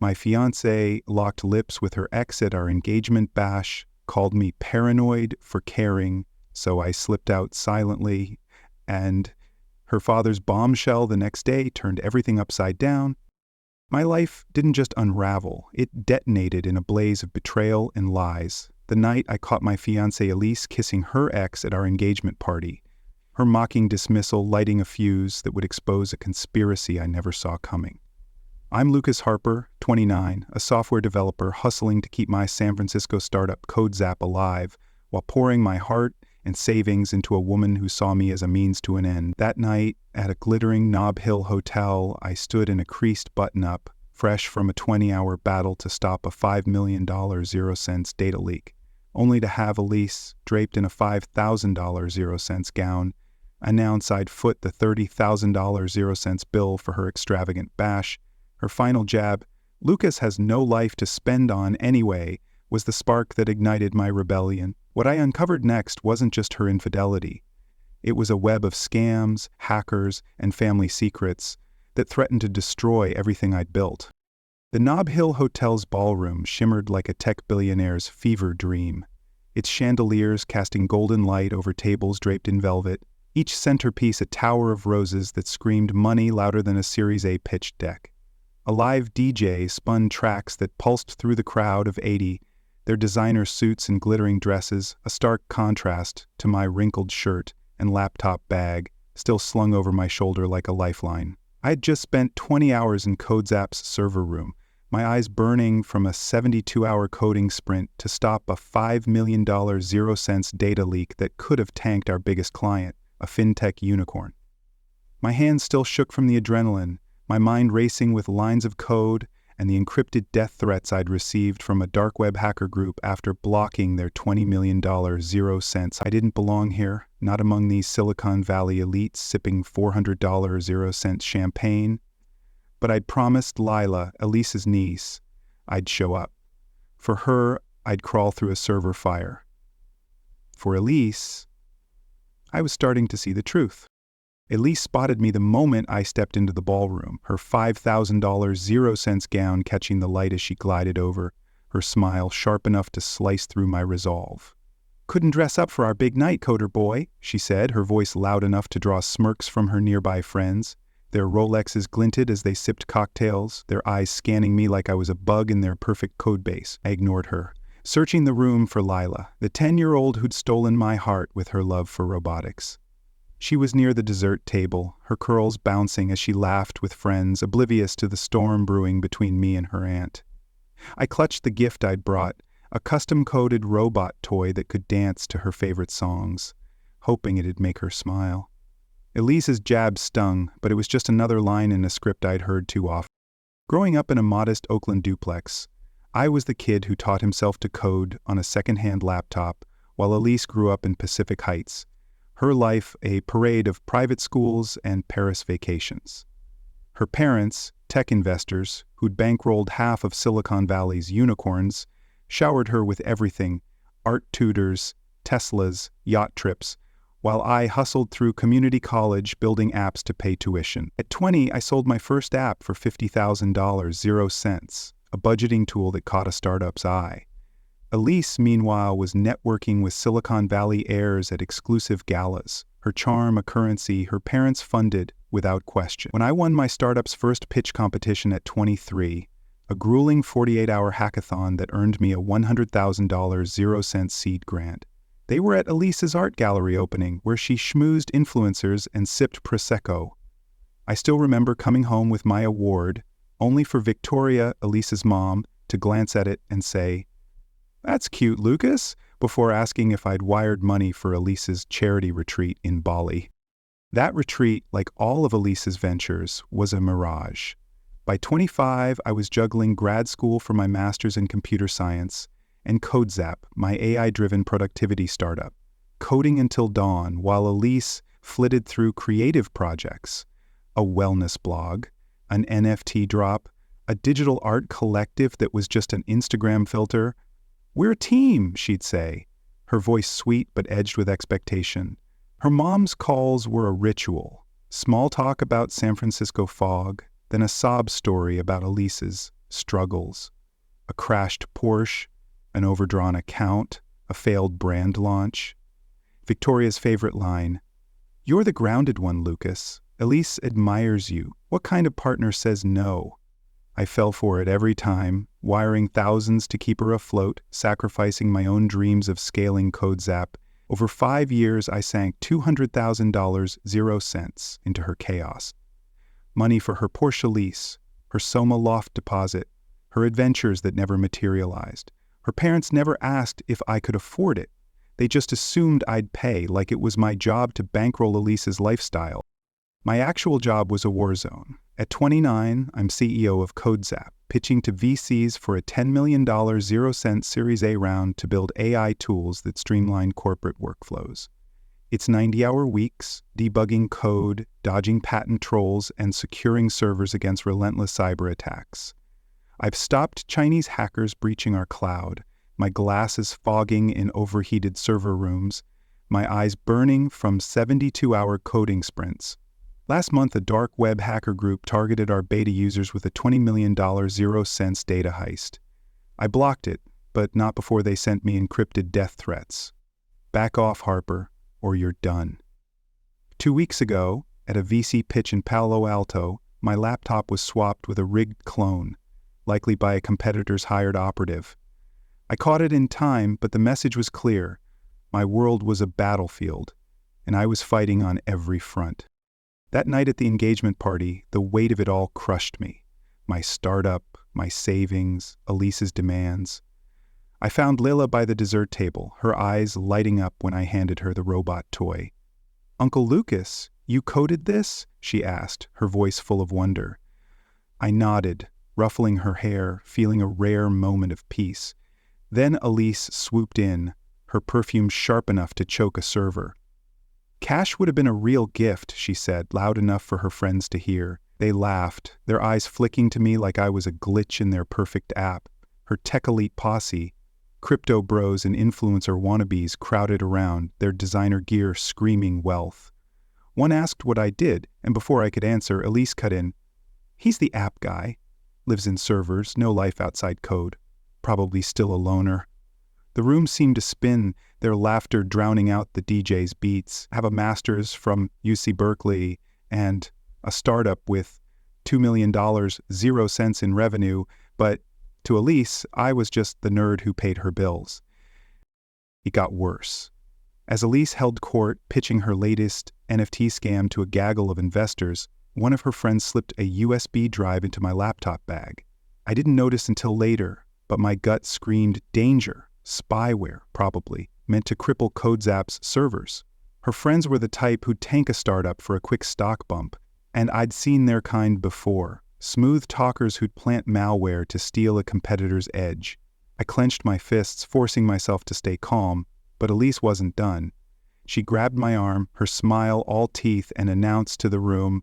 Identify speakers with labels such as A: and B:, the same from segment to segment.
A: My fiancée locked lips with her ex at our engagement bash, called me paranoid for caring, so I slipped out silently, and her father's bombshell the next day turned everything upside down. My life didn't just unravel, it detonated in a blaze of betrayal and lies. The night I caught my fiancée Elise kissing her ex at our engagement party, her mocking dismissal lighting a fuse that would expose a conspiracy I never saw coming. I'm Lucas Harper, 29, a software developer hustling to keep my San Francisco startup CodeZap alive while pouring my heart and savings into a woman who saw me as a means to an end. That night, at a glittering Nob Hill hotel, I stood in a creased button-up, fresh from a 20-hour battle to stop a $5 million 0-cents data leak, only to have Elise, draped in a $5,000 0-cents gown, announce I'd foot the $30,000 0-cents bill for her extravagant bash. Her final jab, "Lucas has no life to spend on anyway," was the spark that ignited my rebellion. What I uncovered next wasn't just her infidelity. It was a web of scams, hackers, and family secrets that threatened to destroy everything I'd built. The Nob Hill Hotel's ballroom shimmered like a tech billionaire's fever dream, its chandeliers casting golden light over tables draped in velvet, each centerpiece a tower of roses that screamed money louder than a Series A pitch deck. A live DJ spun tracks that pulsed through the crowd of 80, their designer suits and glittering dresses, a stark contrast to my wrinkled shirt and laptop bag, still slung over my shoulder like a lifeline. I had just spent 20 hours in CodeZap's server room, my eyes burning from a 72-hour coding sprint to stop a $5 million 0-cents data leak that could have tanked our biggest client, a fintech unicorn. My hands still shook from the adrenaline, my mind racing with lines of code and the encrypted death threats I'd received from a dark web hacker group after blocking their $20 million 0-cents. I didn't belong here, not among these Silicon Valley elites sipping $400 0-cent champagne. But I'd promised Lila, Elise's niece, I'd show up. For her, I'd crawl through a server fire. For Elise, I was starting to see the truth. Elise spotted me the moment I stepped into the ballroom, her $5,000 0-cents gown catching the light as she glided over, her smile sharp enough to slice through my resolve. "Couldn't dress up for our big night, coder boy," she said, her voice loud enough to draw smirks from her nearby friends. Their Rolexes glinted as they sipped cocktails, their eyes scanning me like I was a bug in their perfect codebase. I ignored her, searching the room for Lila, the 10-year-old who'd stolen my heart with her love for robotics. She was near the dessert table, her curls bouncing as she laughed with friends, oblivious to the storm brewing between me and her aunt. I clutched the gift I'd brought, a custom-coded robot toy that could dance to her favorite songs, hoping it'd make her smile. Elise's jab stung, but it was just another line in a script I'd heard too often. Growing up in a modest Oakland duplex, I was the kid who taught himself to code on a second-hand laptop, while Elise grew up in Pacific Heights, her life a parade of private schools and Paris vacations. Her parents, tech investors, who'd bankrolled half of Silicon Valley's unicorns, showered her with everything, art tutors, Teslas, yacht trips, while I hustled through community college building apps to pay tuition. At 20, I sold my first app for $50,000 0-cents, a budgeting tool that caught a startup's eye. Elise, meanwhile, was networking with Silicon Valley heirs at exclusive galas, her charm a currency her parents funded without question. When I won my startup's first pitch competition at 23, a grueling 48-hour hackathon that earned me a $100,000 0-cent seed grant, they were at Elise's art gallery opening, where she schmoozed influencers and sipped Prosecco. I still remember coming home with my award, only for Victoria, Elise's mom, to glance at it and say, "That's cute, Lucas," before asking if I'd wired money for Elise's charity retreat in Bali. That retreat, like all of Elise's ventures, was a mirage. By 25, I was juggling grad school for my master's in computer science and CodeZap, my AI-driven productivity startup, coding until dawn while Elise flitted through creative projects, a wellness blog, an NFT drop, a digital art collective that was just an Instagram filter. "We're a team," she'd say, her voice sweet but edged with expectation. Her mom's calls were a ritual, small talk about San Francisco fog, then a sob story about Elise's struggles. A crashed Porsche, an overdrawn account, a failed brand launch. Victoria's favorite line, "You're the grounded one, Lucas. Elise admires you. What kind of partner says no?" I fell for it every time, wiring thousands to keep her afloat, sacrificing my own dreams of scaling CodeZap. Over 5 years, I sank $200,000, 0 cents, into her chaos. Money for her Porsche lease, her Soma loft deposit, her adventures that never materialized. Her parents never asked if I could afford it. They just assumed I'd pay, like it was my job to bankroll Elise's lifestyle. My actual job was a war zone. At 29, I'm CEO of CodeZap, pitching to VCs for a $10 million 0 cent Series A round to build AI tools that streamline corporate workflows. It's 90-hour weeks, debugging code, dodging patent trolls, and securing servers against relentless cyber attacks. I've stopped Chinese hackers breaching our cloud, my glasses fogging in overheated server rooms, my eyes burning from 72-hour coding sprints. Last month, a dark web hacker group targeted our beta users with a $20 million 0 cents data heist. I blocked it, but not before they sent me encrypted death threats. Back off, Harper, or you're done. 2 weeks ago, at a VC pitch in Palo Alto, my laptop was swapped with a rigged clone, likely by a competitor's hired operative. I caught it in time, but the message was clear. My world was a battlefield, and I was fighting on every front. That night at the engagement party, the weight of it all crushed me. My startup, my savings, Elise's demands. I found Lila by the dessert table, her eyes lighting up when I handed her the robot toy. "Uncle Lucas, you coded this?" she asked, her voice full of wonder. I nodded, ruffling her hair, feeling a rare moment of peace. Then Elise swooped in, her perfume sharp enough to choke a server. "Cash would have been a real gift," she said, loud enough for her friends to hear. They laughed, their eyes flicking to me like I was a glitch in their perfect app. Her tech elite posse, crypto bros and influencer wannabes, crowded around, their designer gear screaming wealth. One asked what I did, and before I could answer, Elise cut in. "He's the app guy. Lives in servers, no life outside code. Probably still a loner." The room seemed to spin, their laughter drowning out the DJ's beats. Have a master's from UC Berkeley and a startup with $2 million, 0 cents in revenue, but to Elise, I was just the nerd who paid her bills. It got worse. As Elise held court, pitching her latest NFT scam to a gaggle of investors, one of her friends slipped a USB drive into my laptop bag. I didn't notice until later, but my gut screamed danger. Spyware, probably, meant to cripple CodeZap's servers. Her friends were the type who'd tank a startup for a quick stock bump, and I'd seen their kind before, smooth talkers who'd plant malware to steal a competitor's edge. I clenched my fists, forcing myself to stay calm, but Elise wasn't done. She grabbed my arm, her smile all teeth, and announced to the room,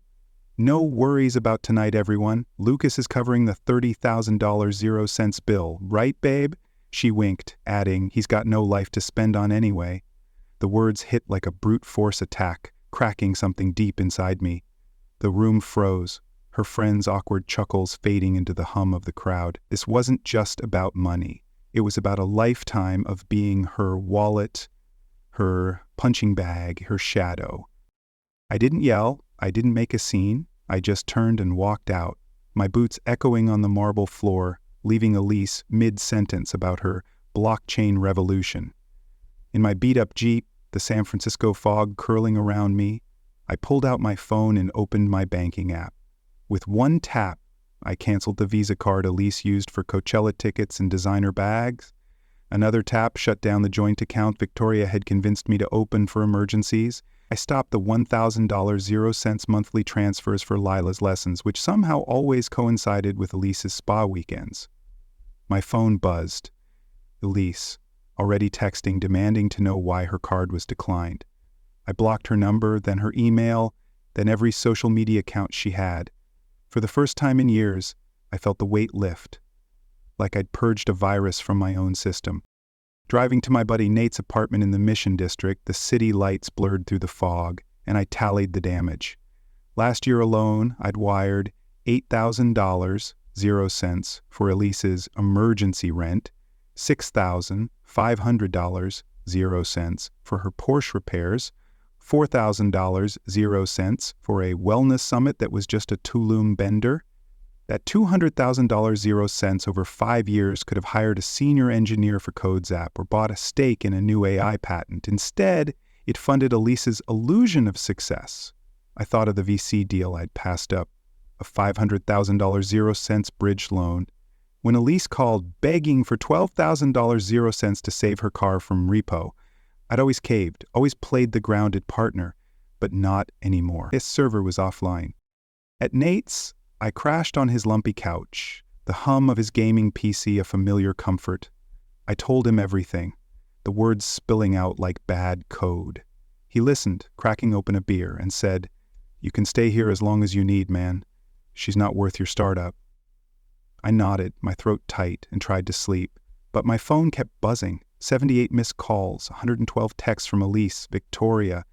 A: "No worries about tonight, everyone. Lucas is covering the $30,000 0 cents bill, right, babe?" She winked, adding, "He's got no life to spend on anyway." The words hit like a brute force attack, cracking something deep inside me. The room froze, her friends' awkward chuckles fading into the hum of the crowd. This wasn't just about money. It was about a lifetime of being her wallet, her punching bag, her shadow. I didn't yell, I didn't make a scene, I just turned and walked out, my boots echoing on the marble floor, leaving Elise mid-sentence about her blockchain revolution. In my beat-up Jeep, the San Francisco fog curling around me, I pulled out my phone and opened my banking app. With one tap, I canceled the Visa card Elise used for Coachella tickets and designer bags. Another tap shut down the joint account Victoria had convinced me to open for emergencies. I stopped the $1,000 0 cents monthly transfers for Lila's lessons, which somehow always coincided with Elise's spa weekends. My phone buzzed. Elise, already texting, demanding to know why her card was declined. I blocked her number, then her email, then every social media account she had. For the first time in years, I felt the weight lift, like I'd purged a virus from my own system. Driving to my buddy Nate's apartment in the Mission District, the city lights blurred through the fog, and I tallied the damage. Last year alone, I'd wired $8,000, $0 for Elise's emergency rent, $6,500 $0 for her Porsche repairs, $4,000 $0 for a wellness summit that was just a Tulum bender. That $200,000 $0 over 5 years could have hired a senior engineer for CodeZap or bought a stake in a new AI patent. Instead, it funded Elise's illusion of success. I thought of the VC deal I'd passed up, a $500,000 $0 bridge loan. When Elise called begging for $12,000 $0 to save her car from repo, I'd always caved, always played the grounded partner, but not anymore. His server was offline. At Nate's, I crashed on his lumpy couch, the hum of his gaming PC a familiar comfort. I told him everything, the words spilling out like bad code. He listened, cracking open a beer, and said, "You can stay here as long as you need, man. She's not worth your startup." I nodded, my throat tight, and tried to sleep, but my phone kept buzzing. 78 missed calls, 112 texts from Elise, Victoria,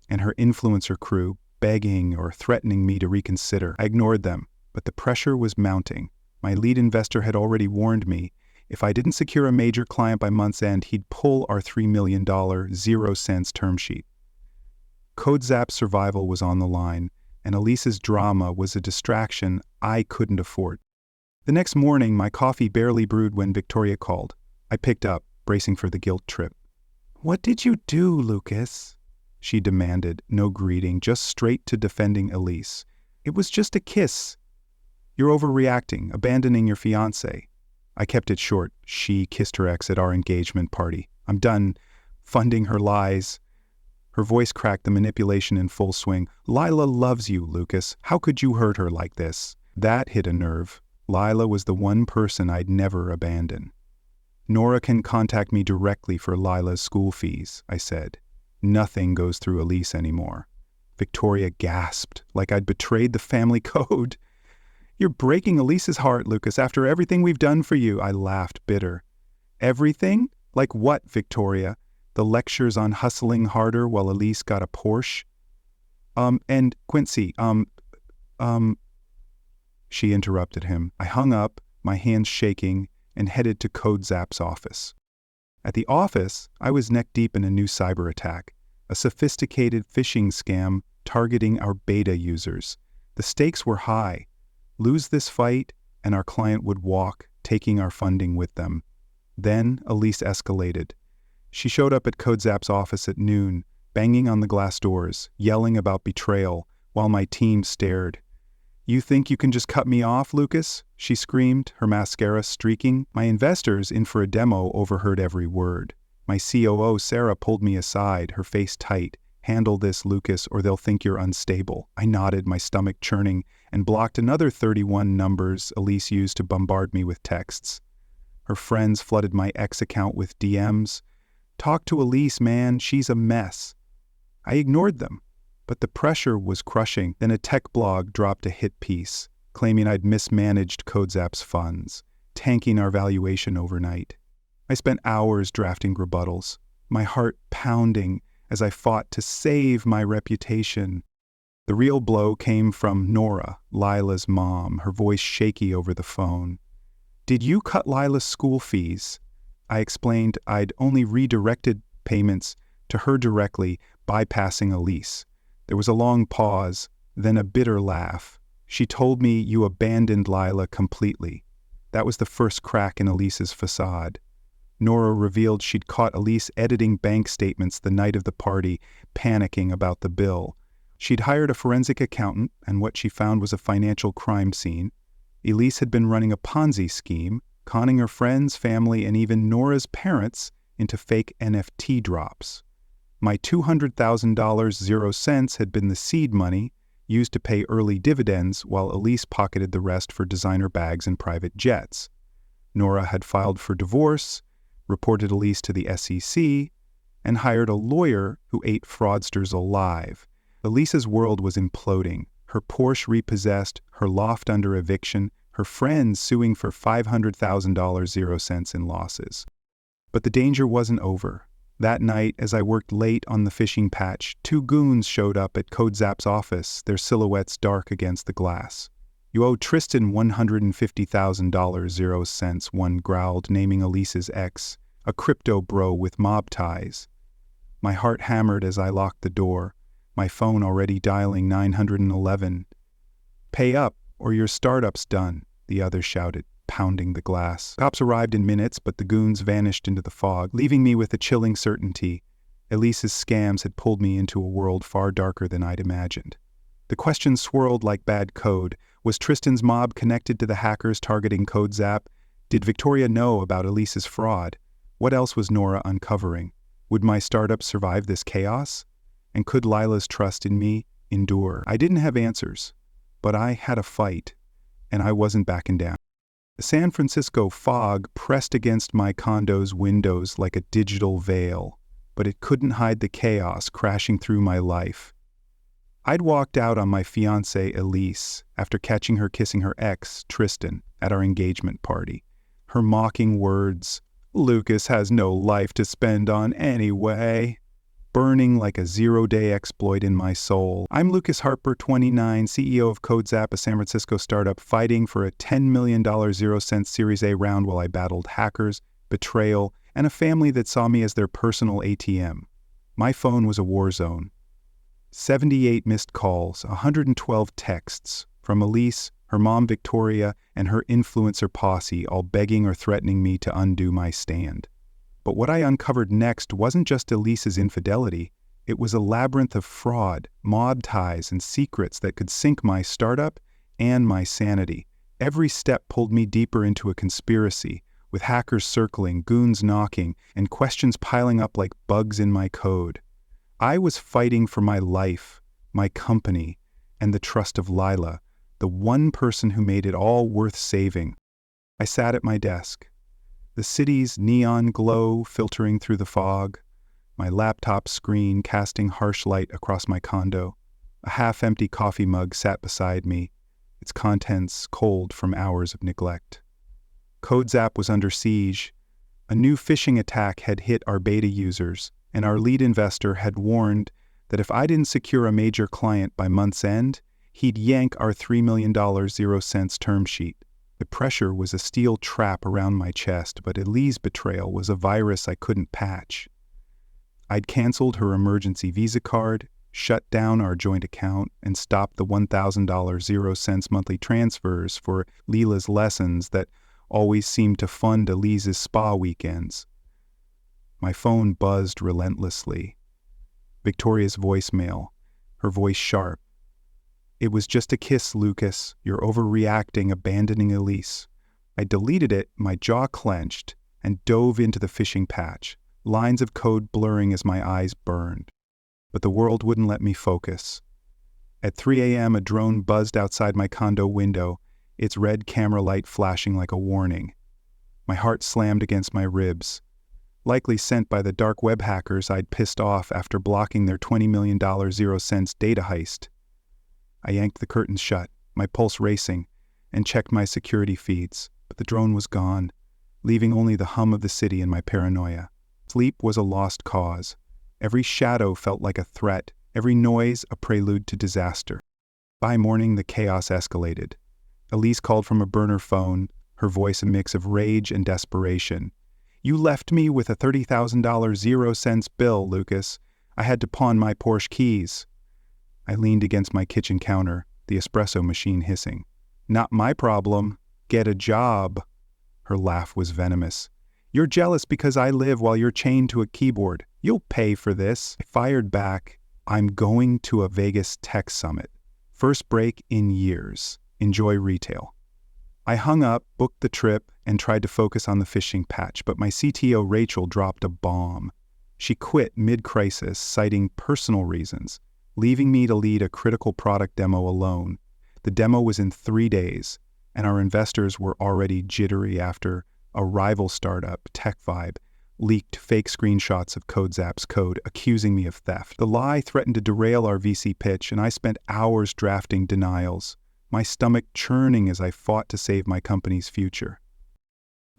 A: and her influencer crew, begging or threatening me to reconsider. I ignored them, but the pressure was mounting. My lead investor had already warned me, if I didn't secure a major client by month's end, he'd pull our $3 million $0 term sheet. CodeZap's survival was on the line, and Elise's drama was a distraction I couldn't afford. The next morning, my coffee barely brewed when Victoria called. I picked up, bracing for the guilt trip. "What did you do, Lucas?" she demanded, no greeting, just straight to defending Elise. "It was just a kiss. You're overreacting, abandoning your fiancé." I kept it short. She kissed her ex at our engagement party. I'm done funding her lies. Her voice cracked, the manipulation in full swing. "Lila loves you, Lucas. How could you hurt her like this?" That hit a nerve. Lila was the one person I'd never abandon. "Nora can contact me directly for Lila's school fees," I said. "Nothing goes through Elise anymore." Victoria gasped, like I'd betrayed the family code. "You're breaking Elise's heart, Lucas, after everything we've done for you." I laughed, bitter. "Everything? Like what, Victoria? The lectures on hustling harder while Elise got a Porsche?" And Quincy, She interrupted him. I hung up, my hands shaking, and headed to CodeZap's office. At the office, I was neck-deep in a new cyber attack, a sophisticated phishing scam targeting our beta users. The stakes were high. Lose this fight, and our client would walk, taking our funding with them. Then Elise escalated. She showed up at CodeZap's office at noon, banging on the glass doors, yelling about betrayal, while my team stared. "You think you can just cut me off, Lucas?" she screamed, her mascara streaking. My investors, in for a demo, overheard every word. My COO, Sarah, pulled me aside, her face tight. "Handle this, Lucas, or they'll think you're unstable." I nodded, my stomach churning, and blocked another 31 numbers Elise used to bombard me with texts. Her friends flooded my ex account with DMs. "Talk to Elise, man, she's a mess." I ignored them. But the pressure was crushing. Then a tech blog dropped a hit piece, claiming I'd mismanaged CodeZap's funds, tanking our valuation overnight. I spent hours drafting rebuttals, my heart pounding as I fought to save my reputation. The real blow came from Nora, Lila's mom, her voice shaky over the phone. "Did you cut Lila's school fees?" I explained I'd only redirected payments to her directly, bypassing Elise. There was a long pause, then a bitter laugh. "She told me you abandoned Lila completely." That was the first crack in Elise's facade. Nora revealed she'd caught Elise editing bank statements the night of the party, panicking about the bill. She'd hired a forensic accountant, and what she found was a financial crime scene. Elise had been running a Ponzi scheme, conning her friends, family, and even Nora's parents into fake NFT drops. My $200,000 $0 had been the seed money used to pay early dividends, while Elise pocketed the rest for designer bags and private jets. Nora had filed for divorce, reported Elise to the SEC, and hired a lawyer who ate fraudsters alive. Elise's world was imploding, her Porsche repossessed, her loft under eviction, her friends suing for $500,000 $0 in losses. But the danger wasn't over. That night, as I worked late on the fishing patch, 2 goons showed up at CodeZap's office, their silhouettes dark against the glass. You owe Tristan $150,000, 0 cents, one growled, naming Elise's ex, a crypto bro with mob ties. My heart hammered as I locked the door, my phone already dialing 911. Pay up, or your startup's done, the other shouted, pounding the glass. Cops arrived in minutes, but the goons vanished into the fog, leaving me with a chilling certainty. Elise's scams had pulled me into a world far darker than I'd imagined. The questions swirled like bad code. Was Tristan's mob connected to the hackers targeting CodeZap? Did Victoria know about Elise's fraud? What else was Nora uncovering? Would my startup survive this chaos? And could Lila's trust in me endure? I didn't have answers, but I had a fight, and I wasn't backing down. The San Francisco fog pressed against my condo's windows like a digital veil, but it couldn't hide the chaos crashing through my life. I'd walked out on my fiancée Elise after catching her kissing her ex, Tristan, at our engagement party. Her mocking words, "Lucas has no life to spend on anyway," burning like a zero-day exploit in my soul. I'm Lucas Harper, 29, CEO of CodeZap, a San Francisco startup, fighting for a $10 million 0 cents Series A round while I battled hackers, betrayal, and a family that saw me as their personal ATM. My phone was a war zone. 78 missed calls, 112 texts from Elise, her mom Victoria, and her influencer posse, all begging or threatening me to undo my stand. But what I uncovered next wasn't just Elise's infidelity. It was a labyrinth of fraud, mob ties, and secrets that could sink my startup and my sanity. Every step pulled me deeper into a conspiracy, with hackers circling, goons knocking, and questions piling up like bugs in my code. I was fighting for my life, my company, and the trust of Lila, the one person who made it all worth saving. I sat at my desk, the city's neon glow filtering through the fog, my laptop screen casting harsh light across my condo. A half-empty coffee mug sat beside me, its contents cold from hours of neglect. CodeZap was under siege. A new phishing attack had hit our beta users, and our lead investor had warned that if I didn't secure a major client by month's end, he'd yank our $3 million 0 cents term sheet. The pressure was a steel trap around my chest, but Elise's betrayal was a virus I couldn't patch. I'd canceled her emergency Visa card, shut down our joint account, and stopped the $1,000 0 cents monthly transfers for Lila's lessons that always seemed to fund Elise's spa weekends. My phone buzzed relentlessly. Victoria's voicemail, her voice sharp. "It was just a kiss, Lucas. You're overreacting, abandoning Elise." I deleted it, my jaw clenched, and dove into the phishing patch, lines of code blurring as my eyes burned. But the world wouldn't let me focus. At 3 a.m., a drone buzzed outside my condo window, its red camera light flashing like a warning. My heart slammed against my ribs. Likely sent by the dark web hackers I'd pissed off after blocking their $20 million 0 cents data heist. I yanked the curtains shut, my pulse racing, and checked my security feeds, but the drone was gone, leaving only the hum of the city and my paranoia. Sleep was a lost cause. Every shadow felt like a threat, every noise a prelude to disaster. By morning, the chaos escalated. Elise called from a burner phone, her voice a mix of rage and desperation. "You left me with a $30,000 0 cents bill, Lucas. I had to pawn my Porsche keys." I leaned against my kitchen counter, the espresso machine hissing. "Not my problem. Get a job." Her laugh was venomous. "You're jealous because I live while you're chained to a keyboard. You'll pay for this." I fired back, "I'm going to a Vegas tech summit. First break in years. Enjoy retail." I hung up, booked the trip, and tried to focus on the phishing patch, but my CTO Rachel dropped a bomb. She quit mid-crisis, citing personal reasons, leaving me to lead a critical product demo alone. The demo was in 3 days, and our investors were already jittery after a rival startup, TechVibe, leaked fake screenshots of CodeZap's code, accusing me of theft. The lie threatened to derail our VC pitch, and I spent hours drafting denials, my stomach churning as I fought to save my company's future.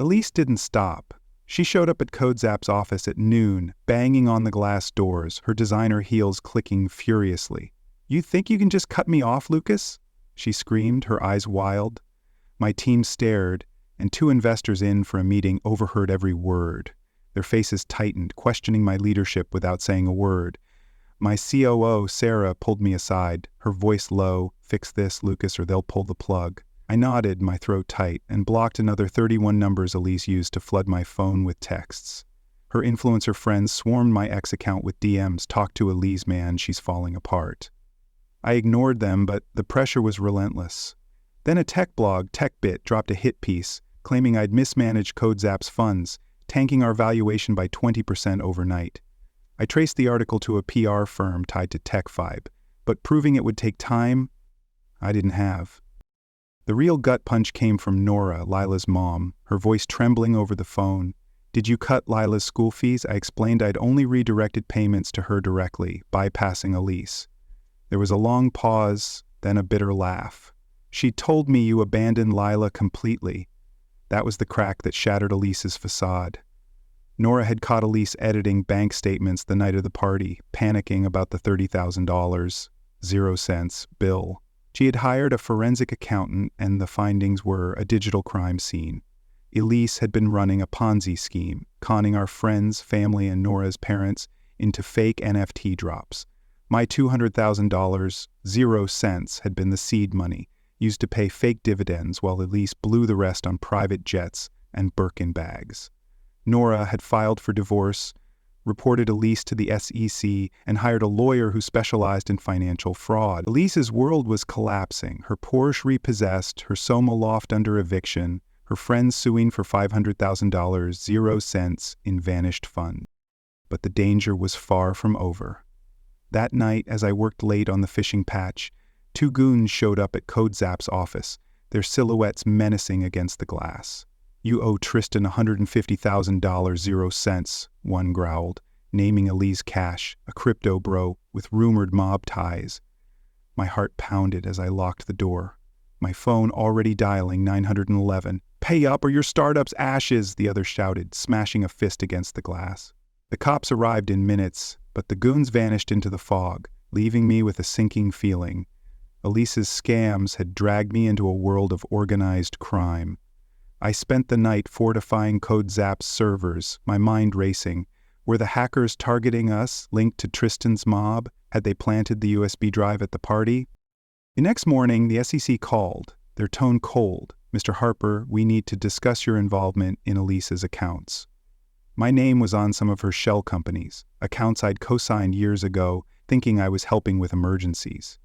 A: Elise didn't stop. She showed up at CodeZap's office at noon, banging on the glass doors, her designer heels clicking furiously. "You think you can just cut me off, Lucas?" she screamed, her eyes wild. My team stared, and two investors in for a meeting overheard every word. Their faces tightened, questioning my leadership without saying a word. My COO, Sarah, pulled me aside, her voice low. "Fix this, Lucas, or they'll pull the plug." I nodded, my throat tight, and blocked another 31 numbers Elise used to flood my phone with texts. Her influencer friends swarmed my ex account with DMs, "Talk to Elise, man, she's falling apart." I ignored them, but the pressure was relentless. Then a tech blog, TechBit, dropped a hit piece, claiming I'd mismanaged CodeZap's funds, tanking our valuation by 20% overnight. I traced the article to a PR firm tied to TechVibe, but proving it would take time, I didn't have. The real gut punch came from Nora, Lila's mom, her voice trembling over the phone. "Did you cut Lila's school fees?" I explained I'd only redirected payments to her directly, bypassing Elise. There was a long pause, then a bitter laugh. "She told me you abandoned Lila completely." That was the crack that shattered Elise's facade. Nora had caught Elise editing bank statements the night of the party, panicking about the $30,000, 0 cents, bill. She had hired a forensic accountant, and the findings were a digital crime scene. Elise had been running a Ponzi scheme, conning our friends, family, and Nora's parents into fake NFT drops. My $200,000, 0 cents, had been the seed money, used to pay fake dividends while Elise blew the rest on private jets and Birkin bags. Nora had filed for divorce, reported Elise to the SEC, and hired a lawyer who specialized in financial fraud. Elise's world was collapsing, her Porsche repossessed, her Soma loft under eviction, her friends suing for $500,000, 0 cents, in vanished funds. But the danger was far from over. That night, as I worked late on the fishing patch, two goons showed up at CodeZap's office, their silhouettes menacing against the glass. "You owe Tristan $150,000, 0 cents, one growled, naming Elise Cash, a crypto bro with rumored mob ties. My heart pounded as I locked the door. My phone already dialing 911. "Pay up or your startup's ashes," the other shouted, smashing a fist against the glass. The cops arrived in minutes, but the goons vanished into the fog, leaving me with a sinking feeling. Elise's scams had dragged me into a world of organized crime. I spent the night fortifying CodeZap's servers, my mind racing. Were the hackers targeting us, linked to Tristan's mob? Had they planted the USB drive at the party? The next morning, the SEC called, their tone cold. "Mr. Harper, we need to discuss your involvement in Elise's accounts." My name was on some of her shell companies, accounts I'd co-signed years ago, thinking I was helping with emergencies.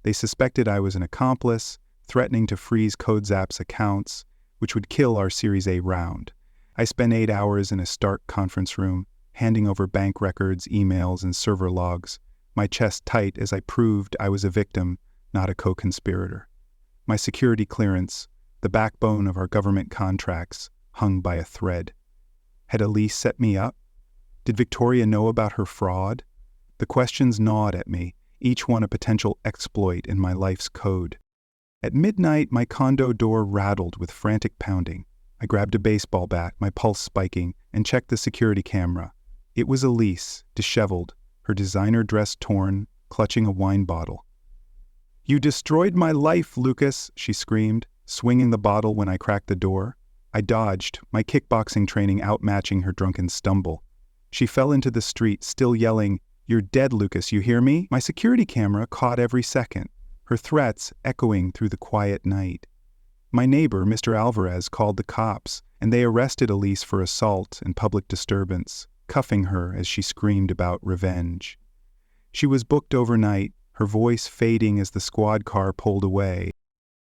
A: They suspected I was an accomplice, threatening to freeze CodeZap's accounts, which would kill our Series A round. I spent 8 hours in a stark conference room, handing over bank records, emails, and server logs, my chest tight as I proved I was a victim, not a co-conspirator. My security clearance, the backbone of our government contracts, hung by a thread. Had Elise set me up? Did Victoria know about her fraud? The questions gnawed at me, each one a potential exploit in my life's code. At midnight, my condo door rattled with frantic pounding. I grabbed a baseball bat, my pulse spiking, and checked the security camera. It was Elise, disheveled, her designer dress torn, clutching a wine bottle. "You destroyed my life, Lucas," she screamed, swinging the bottle when I cracked the door. I dodged, my kickboxing training outmatching her drunken stumble. She fell into the street, still yelling, "You're dead, Lucas, you hear me?" My security camera caught every second, her threats echoing through the quiet night. My neighbor, Mr. Alvarez, called the cops, and they arrested Elise for assault and public disturbance, cuffing her as she screamed about revenge. She was booked overnight, her voice fading as the squad car pulled away.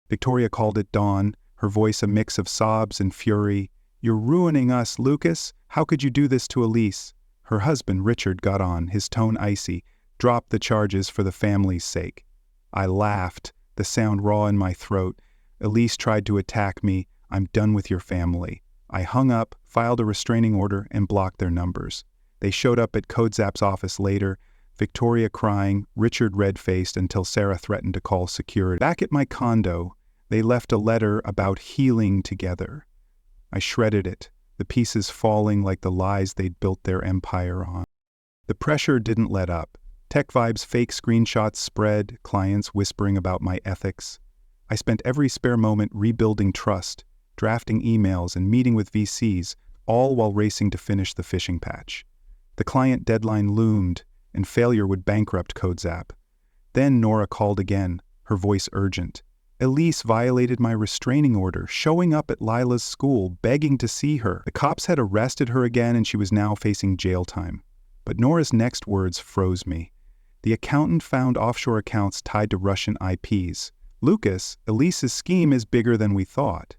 A: Victoria called at dawn, her voice a mix of sobs and fury. "You're ruining us, Lucas. How could you do this to Elise?" Her husband, Richard, got on, his tone icy. "Drop the charges for the family's sake." I laughed, the sound raw in my throat. Elise tried to attack me. "I'm done with your family." I hung up, filed a restraining order, and blocked their numbers. They showed up at CodeZap's office later, Victoria crying, Richard red-faced until Sarah threatened to call security. Back at my condo, they left a letter about healing together. I shredded it, the pieces falling like the lies they'd built their empire on. The pressure didn't let up. TechVibe's fake screenshots spread, clients whispering about my ethics. I spent every spare moment rebuilding trust, drafting emails, and meeting with VCs, all while racing to finish the phishing patch. The client deadline loomed, and failure would bankrupt CodeZap. Then Nora called again, her voice urgent. Elise violated my restraining order, showing up at Lila's school, begging to see her. The cops had arrested her again, and she was now facing jail time. But Nora's next words froze me. The accountant found offshore accounts tied to Russian IPs. Lucas, Elise's scheme is bigger than we thought.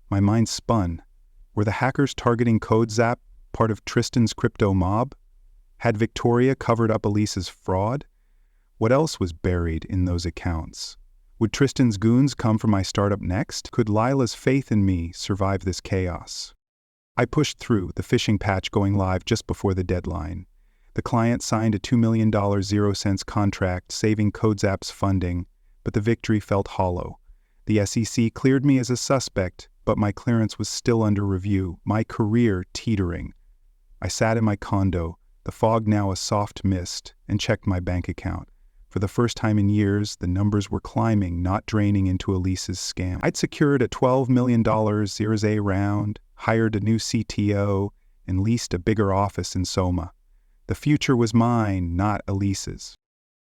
A: My mind spun. Were the hackers targeting CodeZap, part of Tristan's crypto mob? Had Victoria covered up Elise's fraud? What else was buried in those accounts? Would Tristan's goons come for my startup next? Could Lila's faith in me survive this chaos? I pushed through, the phishing patch going live just before the deadline. The client signed a $2 million 0-cents contract, saving CodeZap's funding, but the victory felt hollow. The SEC cleared me as a suspect, but my clearance was still under review, my career teetering. I sat in my condo, the fog now a soft mist, and checked my bank account. For the first time in years, the numbers were climbing, not draining into Elise's scam. I'd secured a $12 million Series A round, hired a new CTO, and leased a bigger office in Soma. The future was mine, not Elise's.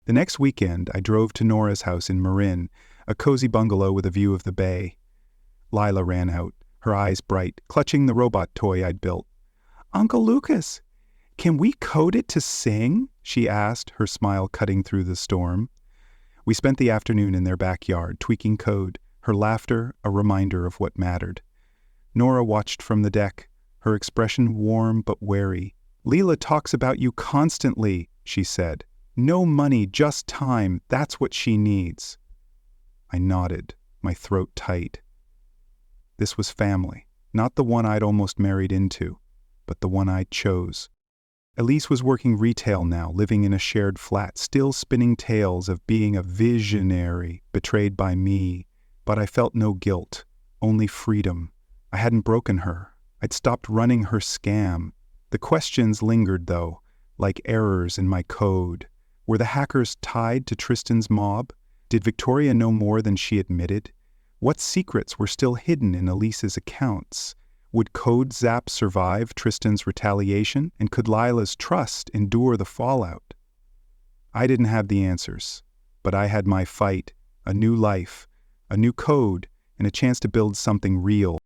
A: The next weekend, I drove to Nora's house in Marin, a cozy bungalow with a view of the bay. Lila ran out, her eyes bright, clutching the robot toy I'd built. "Uncle Lucas, can we code it to sing?" she asked, her smile cutting through the storm. We spent the afternoon in their backyard, tweaking code, her laughter a reminder of what mattered. Nora watched from the deck, her expression warm but wary. "Leela talks about you constantly," she said. "No money, just time, that's what she needs." I nodded, my throat tight. This was family, not the one I'd almost married into, but the one I chose. Elise was working retail now, living in a shared flat, still spinning tales of being a visionary, betrayed by me. But I felt no guilt, only freedom. I hadn't broken her. I'd stopped running her scam. The questions lingered, though, like errors in my code. Were the hackers tied to Tristan's mob? Did Victoria know more than she admitted? What secrets were still hidden in Elise's accounts? Would CodeZap survive Tristan's retaliation, and could Lila's trust endure the fallout? I didn't have the answers, but I had my fight, a new life, a new code, and a chance to build something real.